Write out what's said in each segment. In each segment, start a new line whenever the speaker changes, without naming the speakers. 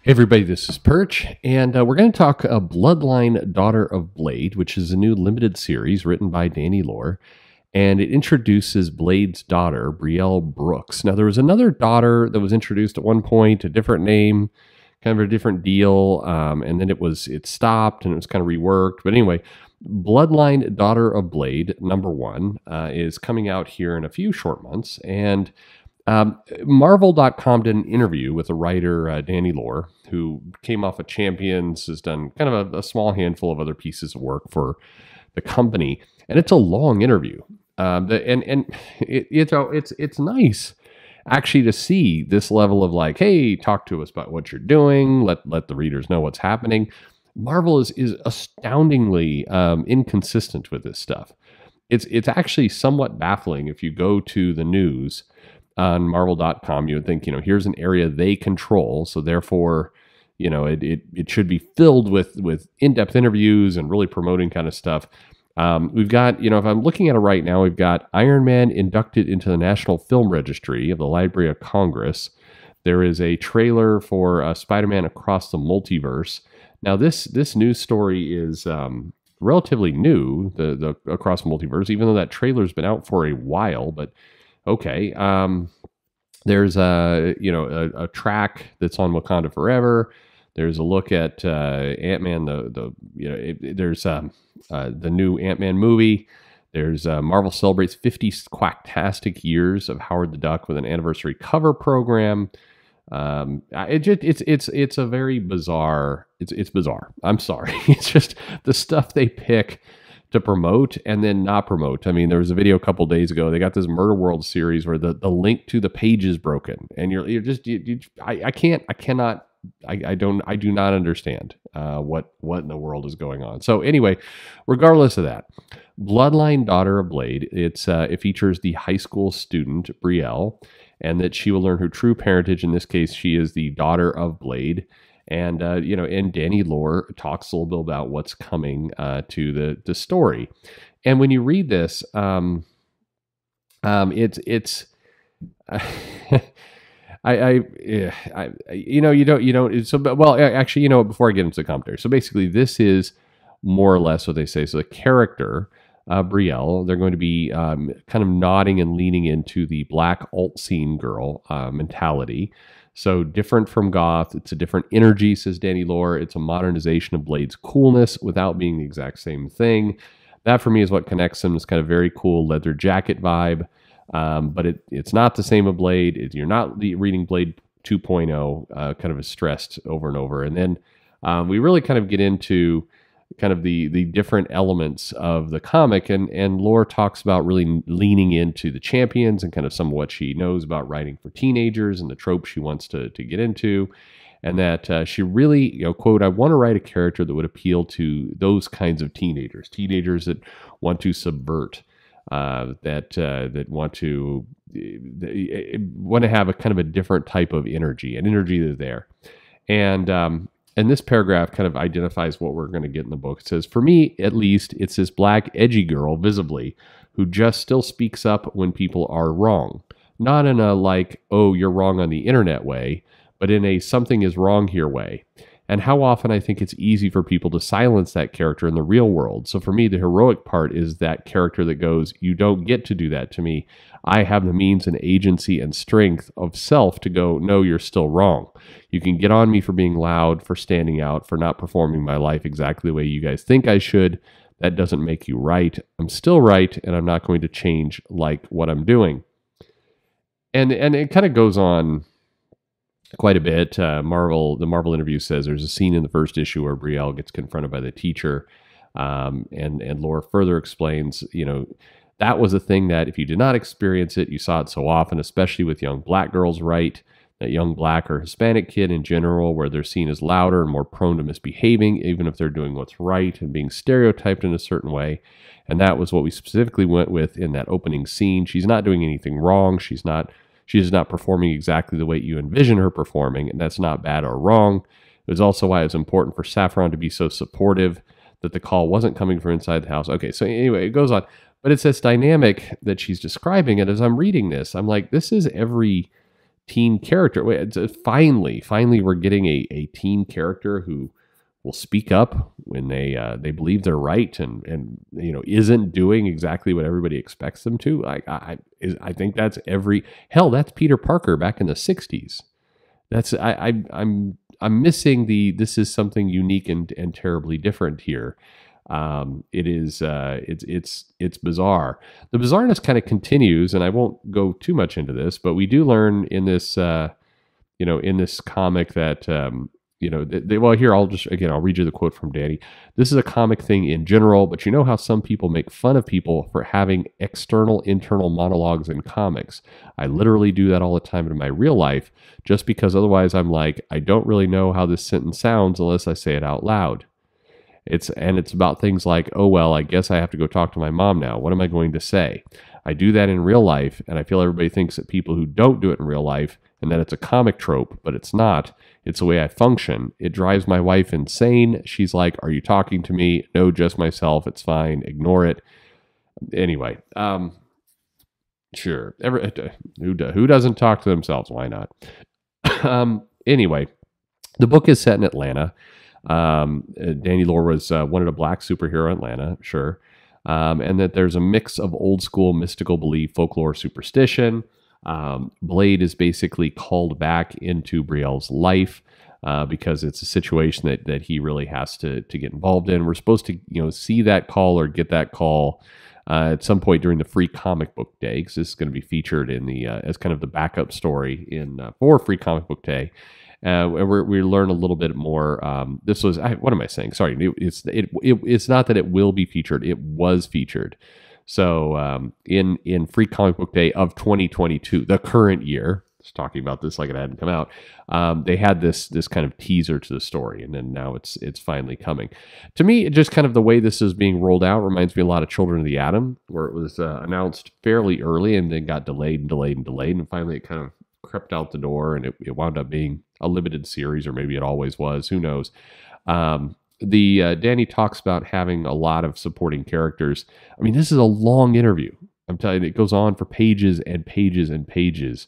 Hey everybody, this is Perch, and we're going to talk Bloodline Daughter of Blade, which is a new limited series written by Danny Lore, and it introduces Blade's daughter, Brielle Brooks. Now, there was another daughter that was introduced at one point, a different name, kind of a different deal, and then it stopped and it was kind of reworked. But anyway, Bloodline Daughter of Blade, #1, is coming out here in a few short months, and Marvel.com did an interview with the writer Danny Lore, who came off of Champions, has done kind of a small handful of other pieces of work for the company, and it's a long interview. It's nice actually to see this level of like, hey, talk to us about what you're doing, let the readers know what's happening. Marvel is astoundingly inconsistent with this stuff. It's actually somewhat baffling if you go to the news on Marvel.com. You would think, here's an area they control, so therefore, it should be filled with in-depth interviews and really promoting kind of stuff. We've got, if I'm looking at it right now, we've got Iron Man inducted into the National Film Registry of the Library of Congress. There is a trailer for Spider-Man Across the Multiverse. Now, this news story is relatively new, the Across the Multiverse, even though that trailer's been out for a while, but okay. There's a track that's on Wakanda Forever. There's a look at Ant-Man. There's the new Ant-Man movie. There's Marvel celebrates 50 quacktastic years of Howard the Duck with an anniversary cover program. It's a very bizarre. It's bizarre. I'm sorry. It's just the stuff they pick to promote and then not promote. I mean, there was a video a couple days ago. They got this Murder World series where the link to the page is broken, and I do not understand what in the world is going on. So anyway, regardless of that, Bloodline Daughter of Blade, it features the high school student Brielle, and that she will learn her true parentage. In this case, she is the daughter of Blade. And, and Danny Lore talks a little bit about what's coming to the story. And when you read this, it's before I get into the commentary. So basically this is more or less what they say. So the character, Brielle, they're going to be kind of nodding and leaning into the black alt scene girl mentality. So different from Goth. It's a different energy, says Danny Lore. It's a modernization of Blade's coolness without being the exact same thing. That for me is what connects them. It's kind of very cool leather jacket vibe. But it's not the same of Blade. You're not reading Blade 2.0, kind of a stressed over and over. And then we really kind of get into kind of the different elements of the comic, and Lore talks about really leaning into the champions and kind of some of what she knows about writing for teenagers and the tropes she wants to get into, and that she really, quote, I want to write a character that would appeal to those kinds of teenagers that want to subvert, that want to have a kind of a different type of energy, an energy that's there. And this paragraph kind of identifies what we're going to get in the book. It says, for me, at least, it's this black, edgy girl, visibly, who just still speaks up when people are wrong. Not in a like, oh, you're wrong on the internet way, but in a something is wrong here way. And how often I think it's easy for people to silence that character in the real world. So for me, the heroic part is that character that goes, you don't get to do that to me. I have the means and agency and strength of self to go, no, you're still wrong. You can get on me for being loud, for standing out, for not performing my life exactly the way you guys think I should. That doesn't make you right. I'm still right, and I'm not going to change like what I'm doing. And it kind of goes on quite a bit. The Marvel interview says there's a scene in the first issue where Brielle gets confronted by the teacher, and Lore further explains, that was a thing that if you did not experience it, you saw it so often, especially with young black girls, right? That young black or Hispanic kid in general, where they're seen as louder and more prone to misbehaving, even if they're doing what's right and being stereotyped in a certain way. And that was what we specifically went with in that opening scene. She's not doing anything wrong. She is not performing exactly the way you envision her performing, and that's not bad or wrong. It was also why it was important for Saffron to be so supportive, that the call wasn't coming from inside the house. Okay, so anyway, it goes on. But it's this dynamic that she's describing, and as I'm reading this, I'm like, this is every teen character. Finally, we're getting a teen character who will speak up when they believe they're right, and isn't doing exactly what everybody expects them to. I think that's that's Peter Parker back in the '60s. I'm missing this is something unique and terribly different here. It's bizarre. The bizarreness kind of continues, and I won't go too much into this, but we do learn in this in this comic that here I'll read you the quote from Danny. This is a comic thing in general, but you know how some people make fun of people for having external internal monologues in comics. I literally do that all the time in my real life, just because otherwise I'm like, I don't really know how this sentence sounds unless I say it out loud. It's about things like, oh, well, I guess I have to go talk to my mom now. What am I going to say? I do that in real life, and I feel everybody thinks that people who don't do it in real life and that it's a comic trope, but it's not. It's the way I function. It drives my wife insane. She's like, are you talking to me? No, just myself. It's fine. Ignore it. Anyway, sure. Who doesn't talk to themselves? Why not? Anyway, the book is set in Atlanta. Danny Lore wanted a black superhero in Atlanta, sure. And that there's a mix of old school mystical belief, folklore, superstition. Blade is basically called back into Brielle's life because it's a situation that he really has to get involved in. We're supposed to see that call or get that call at some point during the Free Comic Book Day, because this is going to be featured in the as kind of the backup story for Free Comic Book Day. We learn a little bit more. This was what am I saying? Sorry, it's not that it will be featured. It was featured. So in Free Comic Book Day of 2022, the current year, just talking about this like it hadn't come out, they had this kind of teaser to the story, and then now it's finally coming. To me, just kind of the way this is being rolled out reminds me a lot of Children of the Atom, where it was announced fairly early and then got delayed, and finally it kind of crept out the door, and it wound up being a limited series, or maybe it always was. Who knows? Danny talks about having a lot of supporting characters. I mean, this is a long interview. I'm telling you, it goes on for pages and pages and pages.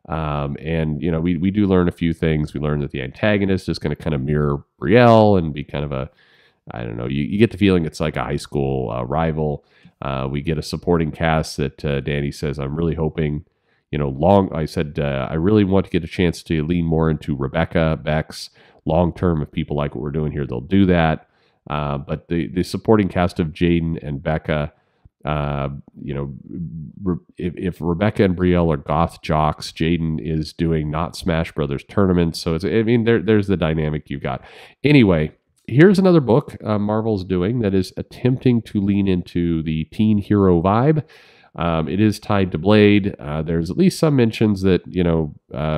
We do learn a few things. We learn that the antagonist is going to kind of mirror Brielle and be kind of I don't know, you get the feeling it's like a high school rival. We get a supporting cast that Danny says, I'm really hoping, I really want to get a chance to lean more into Rebecca, Bex. Long term, if people like what we're doing here, they'll do that. But the supporting cast of Jaden and Becca, if Rebecca and Brielle are goth jocks, Jaden is doing not Smash Brothers tournaments. So there's the dynamic you've got. Anyway, here's another book Marvel's doing that is attempting to lean into the teen hero vibe. It is tied to Blade. There's at least some mentions that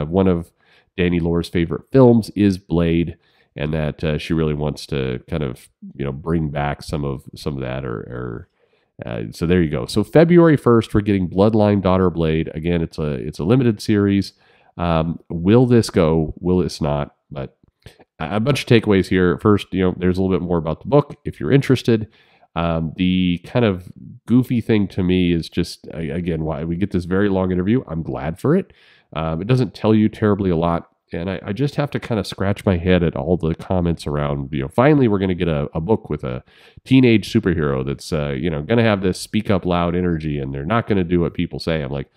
one of Danny Lore's favorite films is Blade, and that she really wants to kind of bring back some of that. So there you go. So February 1st, we're getting Bloodline Daughter Blade. Again, it's a limited series. Will this go? Will this not? But a bunch of takeaways here. First, there's a little bit more about the book if you're interested. The kind of goofy thing to me is just, again, why we get this very long interview. I'm glad for it. It doesn't tell you terribly a lot. And I just have to kind of scratch my head at all the comments around, finally we're going to get a book with a teenage superhero that's, going to have this speak up loud energy, and they're not going to do what people say. I'm like,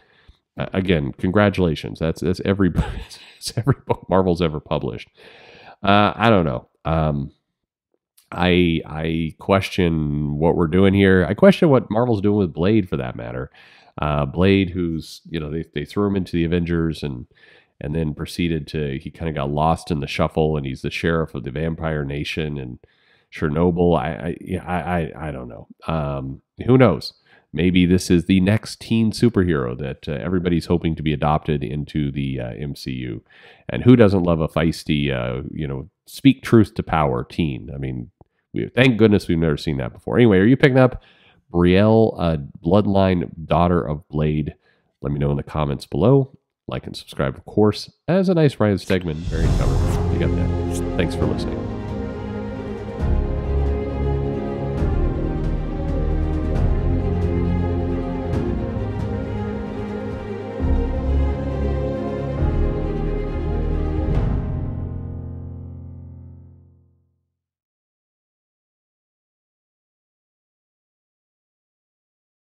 again, congratulations. That's every book Marvel's ever published. I don't know. I question what we're doing here. I question what Marvel's doing with Blade, for that matter. Blade, who's, they threw him into the Avengers and then proceeded he kind of got lost in the shuffle, and he's the sheriff of the Vampire Nation and Chernobyl. I don't know. Who knows? Maybe this is the next teen superhero that everybody's hoping to be adopted into the MCU. And who doesn't love a feisty, speak truth to power teen? I mean, thank goodness we've never seen that before. Anyway, are you picking up Brielle, Bloodline Daughter of Blade? Let me know in the comments below. Like and subscribe, of course. As a nice Ryan Stegman variant cover. You got that. Thanks for listening.